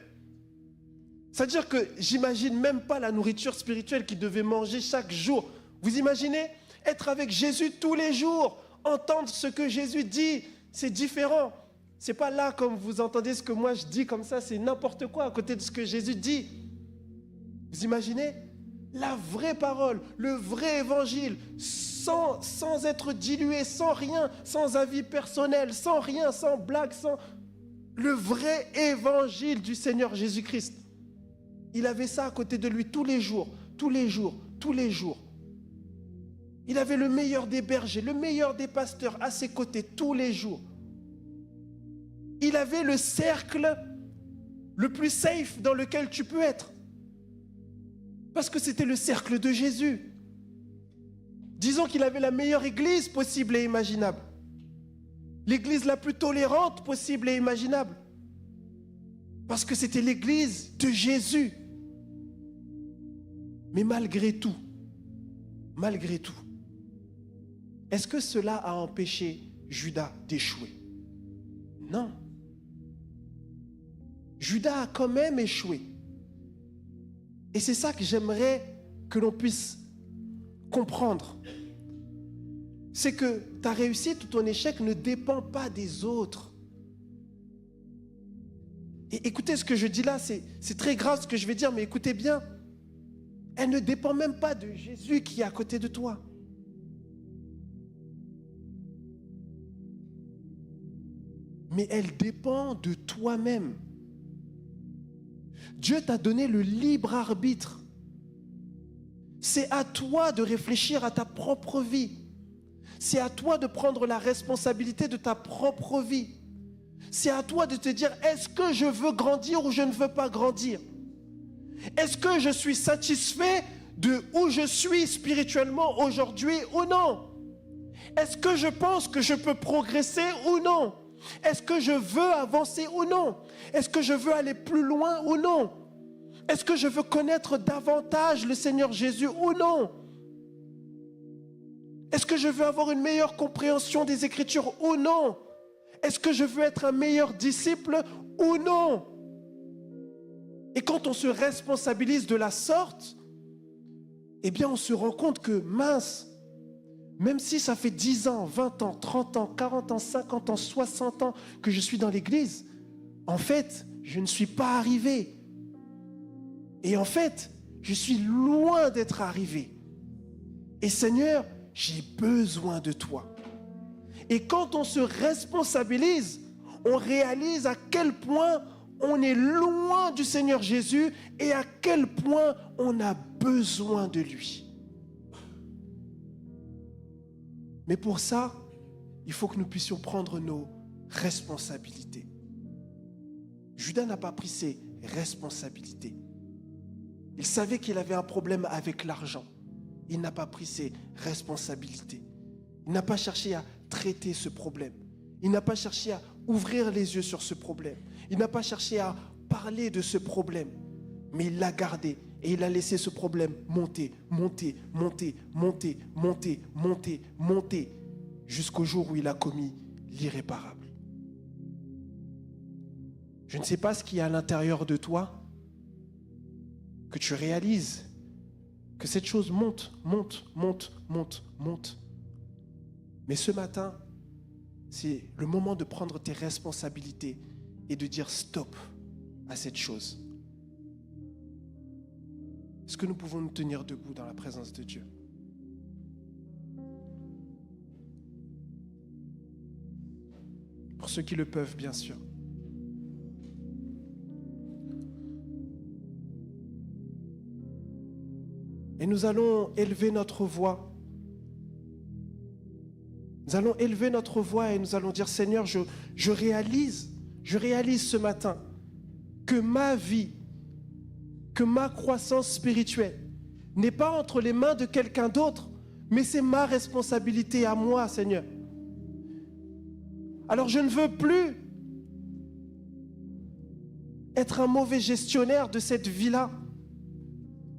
C'est-à-dire que j'imagine même pas la nourriture spirituelle qu'il devait manger chaque jour. Vous imaginez être avec Jésus tous les jours, entendre ce que Jésus dit, c'est différent. C'est pas là comme vous entendez ce que moi je dis comme ça, c'est n'importe quoi à côté de ce que Jésus dit. Vous imaginez? La vraie parole, le vrai évangile, sans être dilué, sans rien, sans avis personnel, sans rien, sans blague, sans... Le vrai évangile du Seigneur Jésus-Christ. Il avait ça à côté de lui tous les jours, tous les jours, tous les jours. Il avait le meilleur des bergers, le meilleur des pasteurs à ses côtés tous les jours. Il avait le cercle le plus safe dans lequel tu peux être. Parce que c'était le cercle de Jésus. Disons qu'il avait la meilleure église possible et imaginable. L'église la plus tolérante possible et imaginable. Parce que c'était l'église de Jésus. Mais malgré tout, est-ce que cela a empêché Judas d'échouer? Non. Judas a quand même échoué. Et c'est ça que j'aimerais que l'on puisse comprendre. C'est que ta réussite ou ton échec ne dépend pas des autres. Et écoutez ce que je dis là, c'est très grave ce que je vais dire, mais écoutez bien. Elle ne dépend même pas de Jésus qui est à côté de toi. Mais elle dépend de toi-même. Dieu t'a donné le libre arbitre. C'est à toi de réfléchir à ta propre vie. C'est à toi de prendre la responsabilité de ta propre vie. C'est à toi de te dire, est-ce que je veux grandir ou je ne veux pas grandir? Est-ce que je suis satisfait de où je suis spirituellement aujourd'hui ou non? Est-ce que je pense que je peux progresser ou non? Est-ce que je veux avancer ou non? Est-ce que je veux aller plus loin ou non? Est-ce que je veux connaître davantage le Seigneur Jésus ou non? Est-ce que je veux avoir une meilleure compréhension des Écritures ou non? Est-ce que je veux être un meilleur disciple ou non? Et quand on se responsabilise de la sorte, eh bien on se rend compte que mince, même si ça fait 10 ans, 20 ans, 30 ans, 40 ans, 50 ans, 60 ans que je suis dans l'église, en fait, je ne suis pas arrivé. Et en fait, je suis loin d'être arrivé. Et Seigneur, j'ai besoin de toi. Et quand on se responsabilise, on réalise à quel point on est loin du Seigneur Jésus et à quel point on a besoin de lui. Mais pour ça, il faut que nous puissions prendre nos responsabilités. Judas n'a pas pris ses responsabilités. Il savait qu'il avait un problème avec l'argent. Il n'a pas pris ses responsabilités. Il n'a pas cherché à traiter ce problème. Il n'a pas cherché à ouvrir les yeux sur ce problème. Il n'a pas cherché à parler de ce problème. Mais il l'a gardé et il a laissé ce problème monter, monter, monter, monter, monter, monter, monter, jusqu'au jour où il a commis l'irréparable. Je ne sais pas ce qu'il y a à l'intérieur de toi, que tu réalises que cette chose monte, monte, monte, monte, monte. Mais ce matin, c'est le moment de prendre tes responsabilités et de dire stop à cette chose. Est-ce que nous pouvons nous tenir debout dans la présence de Dieu? Pour ceux qui le peuvent, bien sûr. Et nous allons élever notre voix. Nous allons élever notre voix et nous allons dire, Seigneur, je réalise ce matin que ma vie, que ma croissance spirituelle n'est pas entre les mains de quelqu'un d'autre, mais c'est ma responsabilité à moi, Seigneur. Alors je ne veux plus être un mauvais gestionnaire de cette vie-là.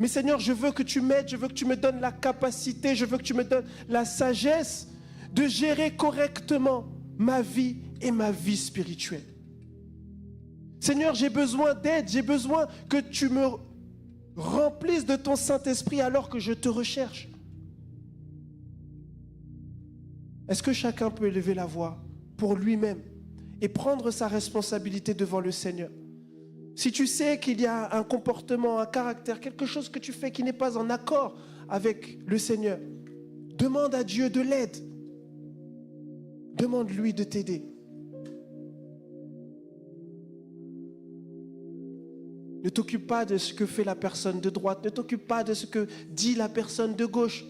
Mais Seigneur, je veux que tu m'aides, je veux que tu me donnes la capacité, je veux que tu me donnes la sagesse de gérer correctement ma vie et ma vie spirituelle. Seigneur, j'ai besoin d'aide, j'ai besoin que tu me remplisses de ton Saint-Esprit alors que je te recherche. Est-ce que chacun peut élever la voix pour lui-même et prendre sa responsabilité devant le Seigneur? Si tu sais qu'il y a un comportement, un caractère, quelque chose que tu fais qui n'est pas en accord avec le Seigneur, demande à Dieu de l'aide. Demande-lui de t'aider. Ne t'occupe pas de ce que fait la personne de droite. Ne t'occupe pas de ce que dit la personne de gauche.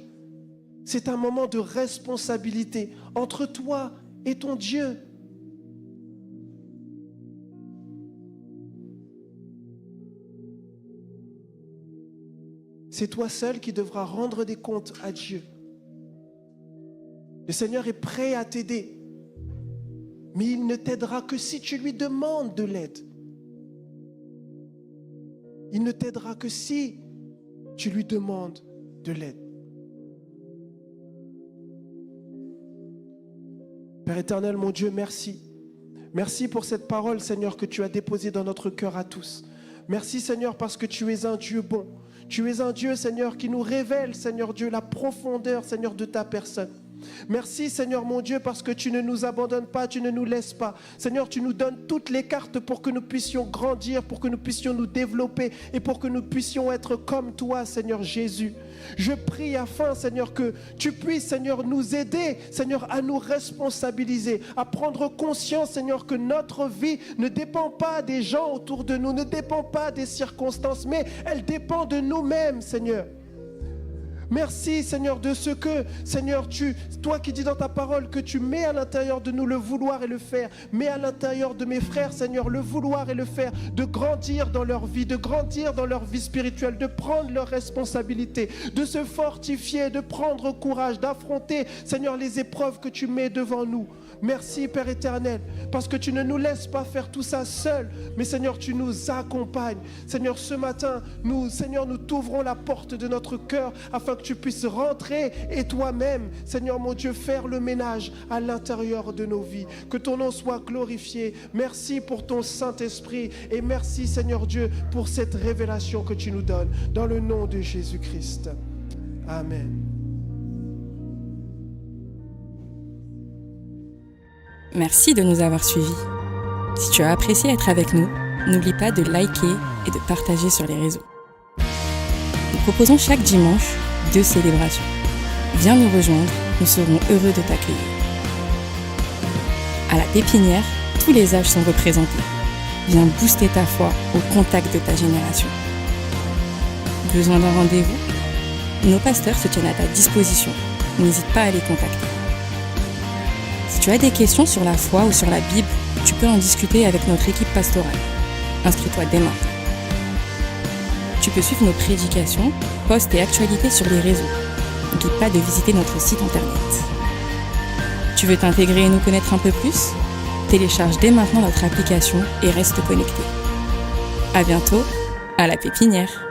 C'est un moment de responsabilité entre toi et ton Dieu. C'est toi seul qui devras rendre des comptes à Dieu. Le Seigneur est prêt à t'aider, mais il ne t'aidera que si tu lui demandes de l'aide. Il ne t'aidera que si tu lui demandes de l'aide. Père éternel, mon Dieu, merci. Merci pour cette parole, Seigneur, que tu as déposée dans notre cœur à tous. Merci, Seigneur, parce que tu es un Dieu bon. Tu es un Dieu, Seigneur, qui nous révèle, Seigneur Dieu, la profondeur, Seigneur, de ta personne. Merci, Seigneur mon Dieu, parce que tu ne nous abandonnes pas, tu ne nous laisses pas. Seigneur, tu nous donnes toutes les cartes pour que nous puissions grandir, pour que nous puissions nous développer et pour que nous puissions être comme toi, Seigneur Jésus. Je prie afin, Seigneur, que tu puisses, Seigneur, nous aider, Seigneur, à nous responsabiliser, à prendre conscience, Seigneur, que notre vie ne dépend pas des gens autour de nous, ne dépend pas des circonstances, mais elle dépend de nous-mêmes, Seigneur. Merci, Seigneur, de ce que, Seigneur, toi qui dis dans ta parole que tu mets à l'intérieur de nous le vouloir et le faire, mets à l'intérieur de mes frères, Seigneur, le vouloir et le faire, de grandir dans leur vie, de grandir dans leur vie spirituelle, de prendre leurs responsabilités, de se fortifier, de prendre courage, d'affronter, Seigneur, les épreuves que tu mets devant nous. Merci, Père éternel, parce que tu ne nous laisses pas faire tout ça seul, mais Seigneur, tu nous accompagnes. Seigneur, ce matin, nous t'ouvrons la porte de notre cœur afin que tu puisses rentrer et toi-même, Seigneur mon Dieu, faire le ménage à l'intérieur de nos vies. Que ton nom soit glorifié. Merci pour ton Saint-Esprit et merci, Seigneur Dieu, pour cette révélation que tu nous donnes. Dans le nom de Jésus-Christ. Amen. Merci de nous avoir suivis. Si tu as apprécié être avec nous, n'oublie pas de liker et de partager sur les réseaux. Nous proposons chaque dimanche 2 célébrations. Viens nous rejoindre, nous serons heureux de t'accueillir. À la Pépinière, tous les âges sont représentés. Viens booster ta foi au contact de ta génération. Besoin d'un rendez-vous ? Nos pasteurs se tiennent à ta disposition. N'hésite pas à les contacter. Si tu as des questions sur la foi ou sur la Bible, tu peux en discuter avec notre équipe pastorale. Inscris-toi dès maintenant. Tu peux suivre nos prédications, posts et actualités sur les réseaux. N'oublie pas de visiter notre site internet. Tu veux t'intégrer et nous connaître un peu plus ? Télécharge dès maintenant notre application et reste connecté. À bientôt, à la Pépinière.